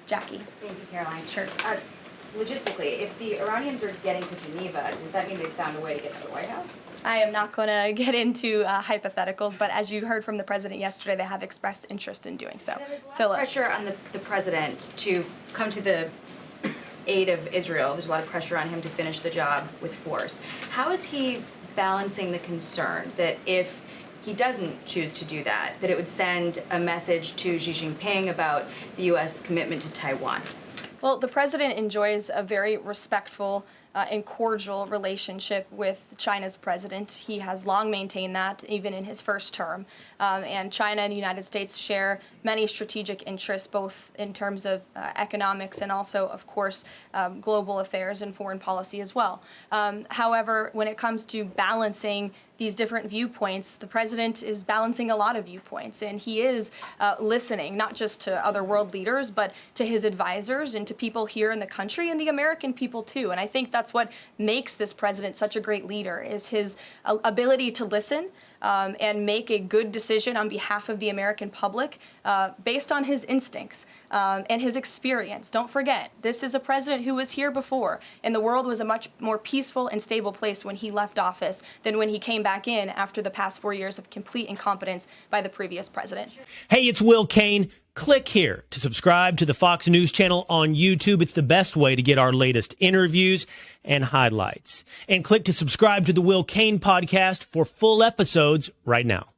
Jackie. Thank you, Caroline. Sure. Logistically, if the Iranians are getting to Geneva, does that mean they've found a way to get to the White House? I am not going to get into hypotheticals, but as you heard from the president yesterday, they have expressed interest in doing so. There's a lot of Philip. pressure on the president to come to the aid of Israel. There's a lot of pressure on him to finish the job with force. How is he balancing the concern that if he doesn't choose to do that, that it would send a message to Xi Jinping about the U.S. commitment to Taiwan? Well, the president enjoys a very respectful and cordial relationship with China's president. He has long maintained that, even in his first term. And China and the United States share many strategic interests, both in terms of economics and also, of course, global affairs and foreign policy as well. However, when it comes to balancing these different viewpoints, the president is balancing a lot of viewpoints, and he is listening not just to other world leaders, but to his advisors and to people here in the country and the American people too. And I think that's what makes this president such a great leader, is his ability to listen and make a good decision on behalf of the American public based on his instincts and his experience. Don't forget, this is a president who was here before, and the world was a much more peaceful and stable place when he left office than when he came back in after the past 4 years of complete incompetence by the previous president. Hey, it's Will Cain. Click here to subscribe to the Fox News channel on YouTube. It's the best way to get our latest interviews and highlights. And click to subscribe to the Will Cain podcast for full episodes right now.